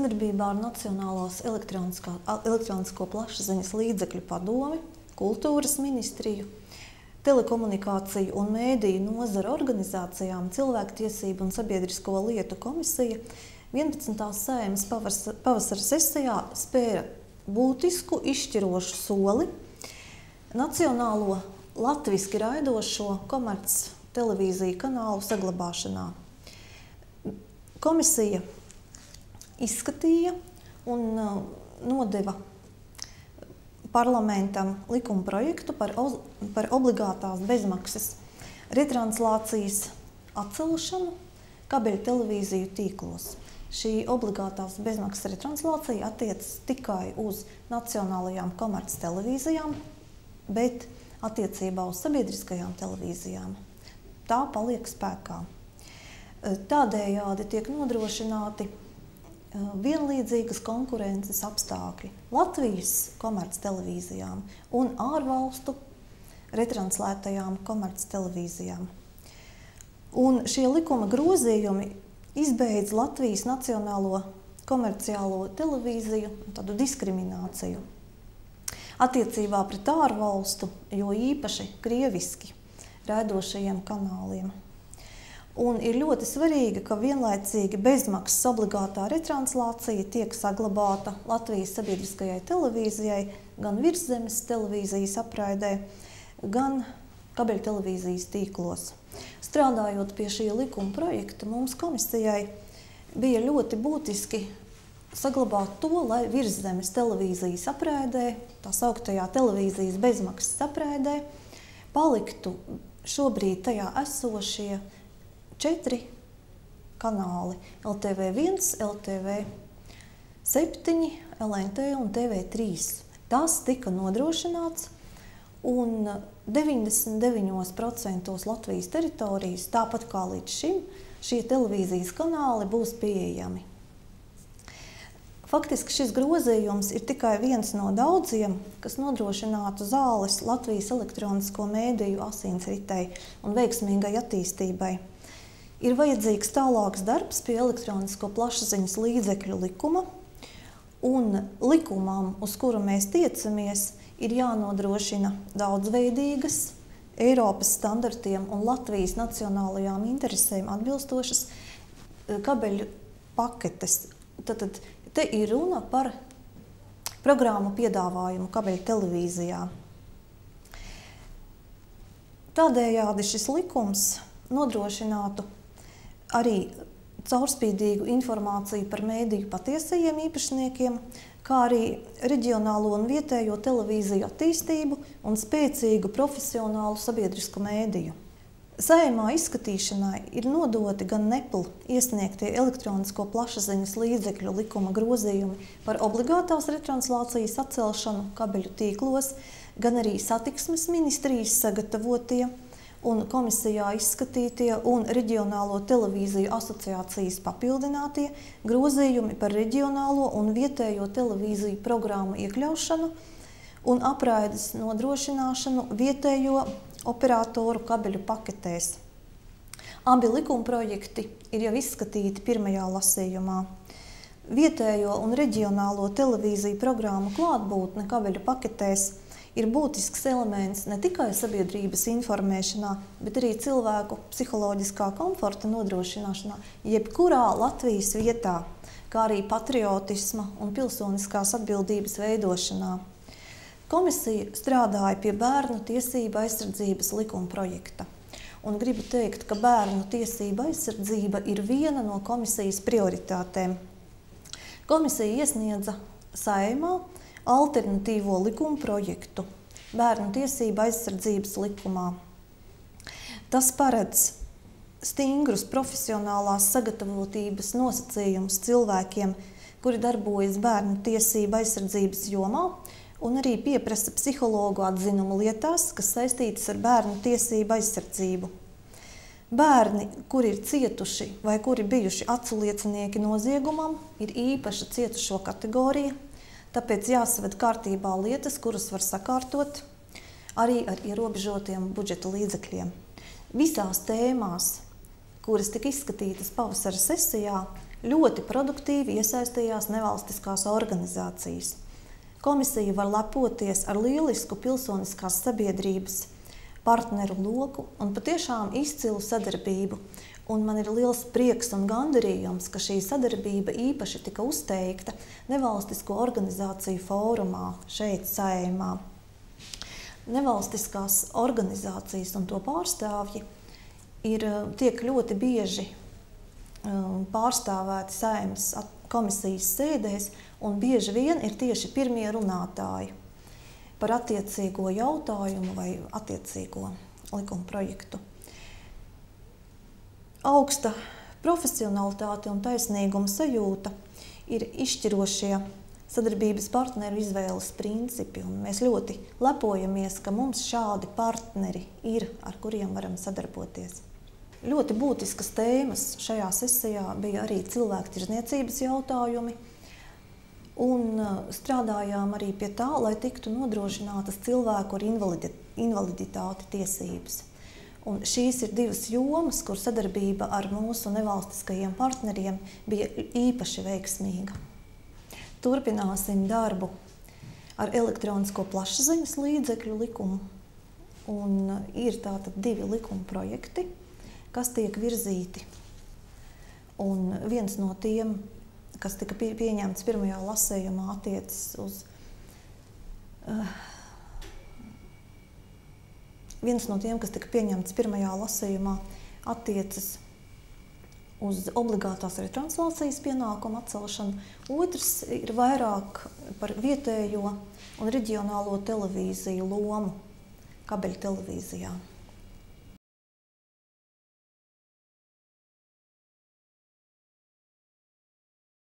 Sadarbībā ar Nacionālās elektronisko plašsaziņas līdzekļu padomi, Kultūras ministriju, Telekomunikāciju un mēdīju nozara organizācijām Cilvēktiesību un sabiedrisko lietu komisija 11. Saeimas pavasara sesijā spēra būtisku izšķirošu soli nacionālo latviski raidošo komerc televīziju kanālu saglabāšanā. Komisija izskatīja un nodeva parlamentam likuma projektu par obligātās bezmaksas retranslācijas atcelšanu kabeļu televīziju tīklos. Šī obligātās bezmaksas retranslācija attiecas tikai uz nacionālajām komerc televīzijām, bet attiecībā uz sabiedriskajām televīzijām tā paliek spēkā. Tādējādi tiek nodrošināti vienlīdzīgas konkurences apstākļi Latvijas komerc televīzijām un ārvalstu retranslētajām komerc televīzijām. Un šie likuma grozījumi izbeidz Latvijas nacionālo komerciālo televīziju tādu diskrimināciju attiecībā pret ārvalstu, jo īpaši krieviski raidošajiem kanāliem. Un ir ļoti svarīgi, ka vienlaicīgi bezmaksas obligātā retranslācija tiek saglabāta Latvijas sabiedriskajai televīzijai, gan virszemes televīzijas apraidē, gan kabeļtelevīzijas tīklos. Strādājot pie šī likuma projekta, mums komisijai bija ļoti būtiski saglabāt to, lai virszemes televīzijas apraidē, tā sauktajā televīzijas bezmaksas apraidē, paliktu šobrīd tajā esošie 4 kanāli – LTV1, LTV7, LNT un TV3. Tas tika nodrošināts un 99% Latvijas teritorijas, tāpat kā līdz šim, šie televīzijas kanāli būs pieejami. Faktiski šis grozījums ir tikai viens no daudziem, kas nodrošinātu zāles Latvijas elektronisko mēdīju asinsritei un veiksmīgai attīstībai. Ir vajadzīgs tālāks darbs pie elektronisko plašsaziņas līdzekļu likuma, un likumam, uz kuru mēs tiecamies, ir jānodrošina daudzveidīgas, Eiropas standartiem un Latvijas nacionālajām interesēm atbilstošas kabeļu paketes. Tad te ir runa par programmu piedāvājumu kabeļu televīzijā. Tādējādi šis likums nodrošinātu arī caurspīdīgu informāciju par mēdīju patiesajiem īpašniekiem, kā arī reģionālo un vietējo televīziju attīstību un spēcīgu profesionālu sabiedrisku mēdīju. Saeimā izskatīšanai ir nodoti gan NEPL iesniegtie elektronisko plašsaziņas līdzekļu likuma grozījumi par obligātās retranslācijas atcelšanu kabeļu tīklos, gan arī satiksmes ministrijas sagatavotie un komisijā izskatītie un Reģionālo televīziju asociācijas papildinātie grozījumi par reģionālo un vietējo televīziju programmu iekļaušanu un apraides nodrošināšanu vietējo operatoru kabeļu paketēs. Abi likumprojekti ir jau izskatīti pirmajā lasījumā. Vietējo un reģionālo televīziju programmu klātbūtne kabeļu paketēs ir būtisks elements ne tikai sabiedrības informēšanā, bet arī cilvēku psiholoģiskā komforta nodrošināšanā, jebkurā Latvijas vietā, kā arī patriotisma un pilsoniskās atbildības veidošanā. Komisija strādāja pie bērnu tiesību aizsardzības likuma projekta. Un gribu teikt, ka bērnu tiesība aizsardzība ir viena no komisijas prioritātēm. Komisija iesniedza Saeimā alternatīvo likuma projektu bērnu tiesību aizsardzības likumā. Tas paredz stingrus profesionālās sagatavotības nosacījumus cilvēkiem, kuri darbojas bērnu tiesību aizsardzības jomā, un arī pieprasa psihologu atzinumu lietās, kas saistītas ar bērnu tiesību aizsardzību. Bērni, kuri ir cietuši vai kuri bijuši aculiecinieki noziegumam, ir īpaša cietušo kategorija, tāpēc jāsaved kārtībā lietas, kuras var sakārtot arī ar ierobežotiem budžeta līdzekļiem. Visās tēmās, kuras tika izskatītas pavasara sesijā, ļoti produktīvi iesaistījās nevalstiskās organizācijas. Komisija var lepoties ar lielisku pilsoniskās sabiedrības partneru loku un patiešām izcilu sadarbību. Un man ir liels prieks un gandarījums, ka šī sadarbība īpaši tika uzteikta nevalstisko organizāciju fórumā šeit Saeimā. Nevalstiskās organizācijas un to pārstāvji tiek ļoti bieži pārstāvēti Saeimas komisijas sēdēs, un bieži vien ir tieši pirmie runātāji par attiecīgo jautājumu vai attiecīgo likuma projektu. Augsta profesionalitāte un taisnīguma sajūta ir izšķirošie sadarbības partneru izvēles principi, un mēs ļoti lepojamies, ka mums šādi partneri ir, ar kuriem varam sadarboties. Ļoti būtiskas tēmas šajā sesijā bija arī cilvēktirdzniecības jautājumi, un strādājām arī pie tā, lai tiktu nodrošinātas cilvēku ar invaliditāti tiesības. Un šīs ir divas jomas, kur sadarbība ar mūsu nevalstiskajiem partneriem bija īpaši veiksmīga. Turpināsim darbu ar elektronisko plašsaziņas līdzekļu likumu, un ir tātad 2 likuma projekti, kas tiek virzīti. Un viens no tiem, kas tika pieņemts pirmajā lasējumā, attiecas uz obligātās retranslācijas pienākumu atcelšanu. Otrs ir vairāk par vietējo un reģionālo televīziju lomu kabeļtelevīzijā.